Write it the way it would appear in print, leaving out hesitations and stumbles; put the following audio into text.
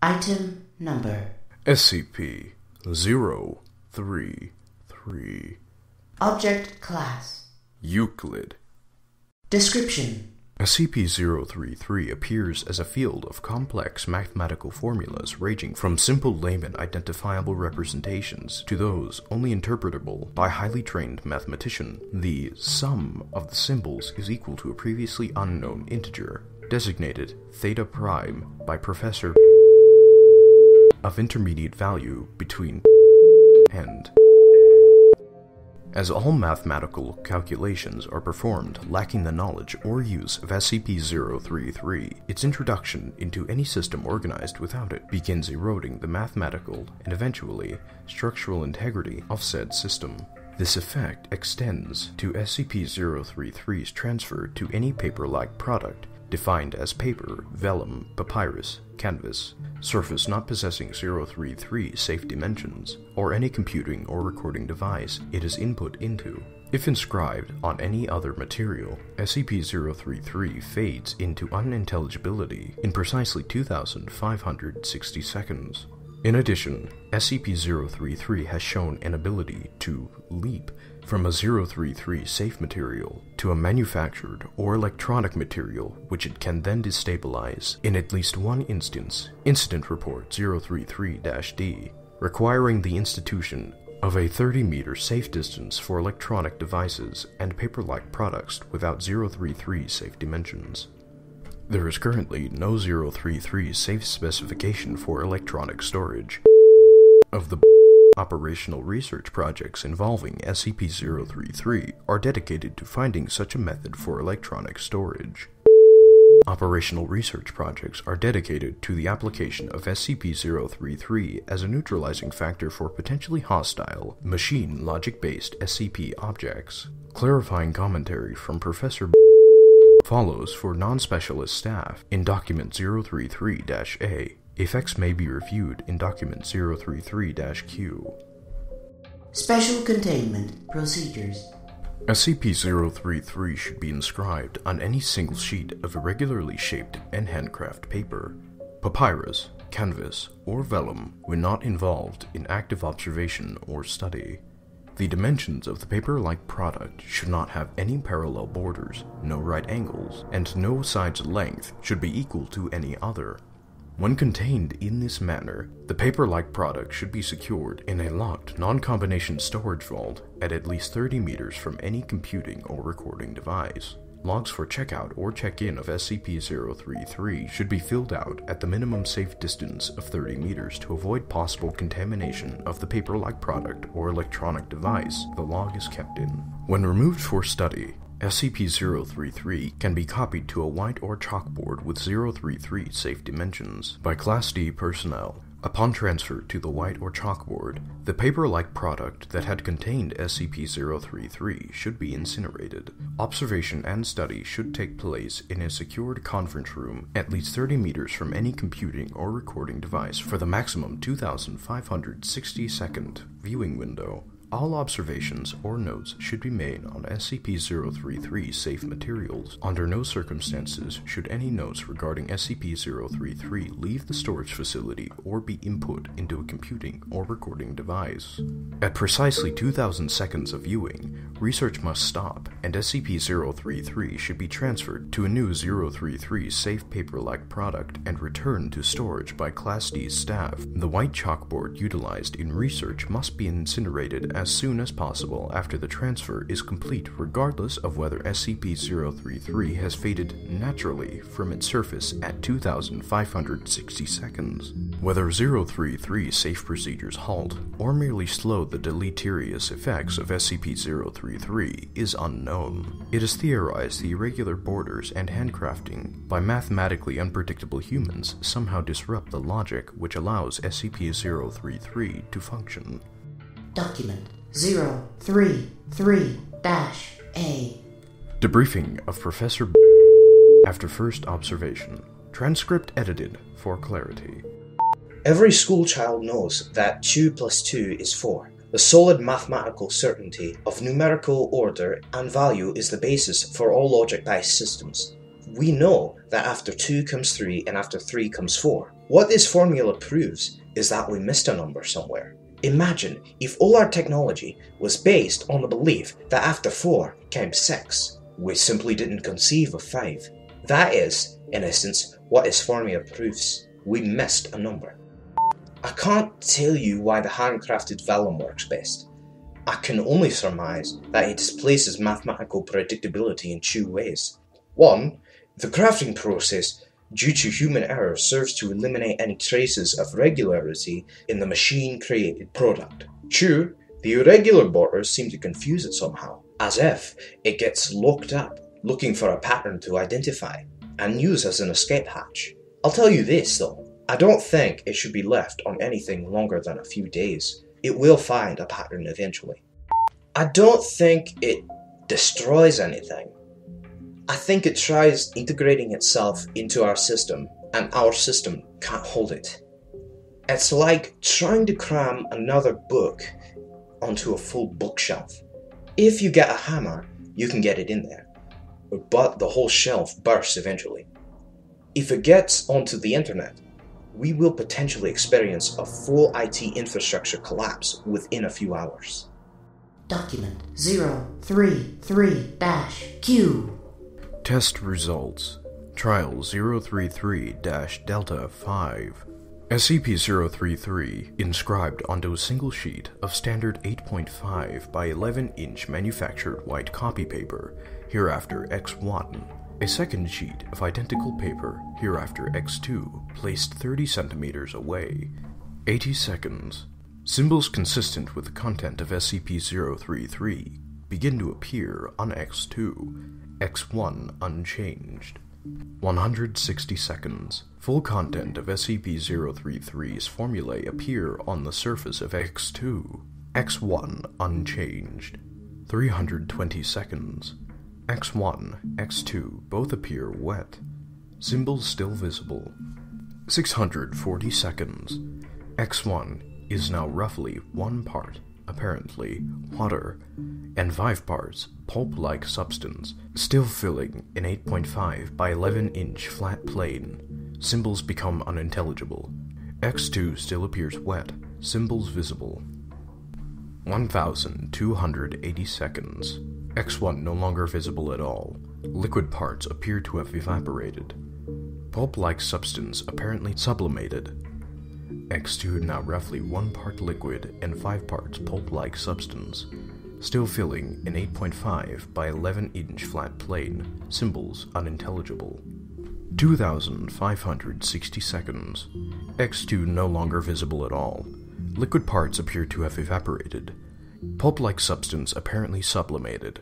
Item number SCP-033. Object Class Euclid. Description: SCP-033 appears as a field of complex mathematical formulas ranging from simple layman identifiable representations to those only interpretable by a highly trained mathematician. The sum of the symbols is equal to a previously unknown integer, designated theta prime by Professor of intermediate value between and. As all mathematical calculations are performed lacking the knowledge or use of SCP-033, its introduction into any system organized without it begins eroding the mathematical and eventually structural integrity of said system. This effect extends to SCP-033's transfer to any paper-like product defined as paper, vellum, papyrus, canvas, surface not possessing 033 safe dimensions, or any computing or recording device it is input into. If inscribed on any other material, SCP-033 fades into unintelligibility in precisely 2,560 seconds. In addition, SCP-033 has shown an ability to leap from a 033 safe material to a manufactured or electronic material which it can then destabilize in at least one instance, Incident Report 033-D, requiring the institution of a 30-meter safe distance for electronic devices and paper-like products without 033 safe dimensions. There is currently no 033 safe specification for electronic storage. Of the operational research projects involving SCP-033 are dedicated to finding such a method for electronic storage. Operational research projects are dedicated to the application of SCP-033 as a neutralizing factor for potentially hostile, machine logic-based SCP objects. Clarifying commentary from Professor follows for non-specialist staff in Document 033-A. Effects may be reviewed in Document 033-Q. Special Containment Procedures. SCP-033 should be inscribed on any single sheet of irregularly shaped and handcraft paper, papyrus, canvas, or vellum when not involved in active observation or study. The dimensions of the paper-like product should not have any parallel borders, no right angles, and no side's length should be equal to any other. When contained in this manner, the paper-like product should be secured in a locked, non-combination storage vault at least 30 meters from any computing or recording device. Logs for checkout or check-in of SCP-033 should be filled out at the minimum safe distance of 30 meters to avoid possible contamination of the paper-like product or electronic device the log is kept in. When removed for study, SCP-033 can be copied to a white or chalkboard with 033 safe dimensions by Class D personnel. Upon transfer to the white or chalkboard, the paper-like product that had contained SCP-033 should be incinerated. Observation and study should take place in a secured conference room at least 30 meters from any computing or recording device for the maximum 2,560-second viewing window. All observations or notes should be made on SCP-033 safe materials. Under no circumstances should any notes regarding SCP-033 leave the storage facility or be input into a computing or recording device. At precisely 2,000 seconds of viewing, research must stop, and SCP-033 should be transferred to a new 033 safe paper-like product and returned to storage by Class D staff. The white chalkboard utilized in research must be incinerated as soon as possible after the transfer is complete, regardless of whether SCP-033 has faded naturally from its surface at 2,560 seconds. Whether 033 safe procedures halt or merely slow the deleterious effects of SCP-033 is unknown. It is theorized the irregular borders and handcrafting by mathematically unpredictable humans somehow disrupt the logic which allows SCP-033 to function. Document 033-A. Debriefing of Professor after first observation. Transcript edited for clarity. Every schoolchild knows that 2 plus 2 is 4. The solid mathematical certainty of numerical order and value is the basis for all logic-based systems. We know that after 2 comes 3 and after 3 comes 4. What this formula proves is that we missed a number somewhere. Imagine if all our technology was based on the belief that after 4 came 6. We simply didn't conceive of 5. That is, in essence, what this formula proves. We missed a number. I can't tell you why the handcrafted vellum works best. I can only surmise that it displaces mathematical predictability in 2 ways. 1. The crafting process, due to human error, serves to eliminate any traces of regularity in the machine-created product. 2. The irregular borders seem to confuse it somehow, as if it gets locked up, looking for a pattern to identify, and use as an escape hatch. I'll tell you this though, I don't think it should be left on anything longer than a few days. It will find a pattern eventually. I don't think it destroys anything. I think it tries integrating itself into our system, and our system can't hold it. It's like trying to cram another book onto a full bookshelf. If you get a hammer, you can get it in there, but the whole shelf bursts eventually. If it gets onto the internet, we will potentially experience a full IT infrastructure collapse within a few hours. Document 033-Q. Test results. Trial 033-Delta-5. SCP-033 inscribed onto a single sheet of standard 8.5 by 11-inch manufactured white copy paper, hereafter X1. A second sheet of identical paper, hereafter X2, placed 30 centimeters away. 80 seconds. Symbols consistent with the content of SCP-033 begin to appear on X2, X1 unchanged. 160 seconds. Full content of SCP-033's formulae appear on the surface of X2, X1 unchanged. 320 seconds. X1, X2 both appear wet. Symbols still visible. 640 seconds. X1 is now roughly 1 part, apparently, water, and 5 parts pulp-like substance, still filling an 8.5 by 11-inch flat plane. Symbols become unintelligible. X2 still appears wet, symbols visible. 1,280 seconds. X1 no longer visible at all. Liquid parts appear to have evaporated. Pulp-like substance apparently sublimated. X2 now roughly 1 part liquid and 5 parts pulp-like substance, still filling an 8.5 by 11-inch flat plane, symbols unintelligible. 2,560 seconds. X2 no longer visible at all. Liquid parts appear to have evaporated. Pulp-like substance apparently sublimated.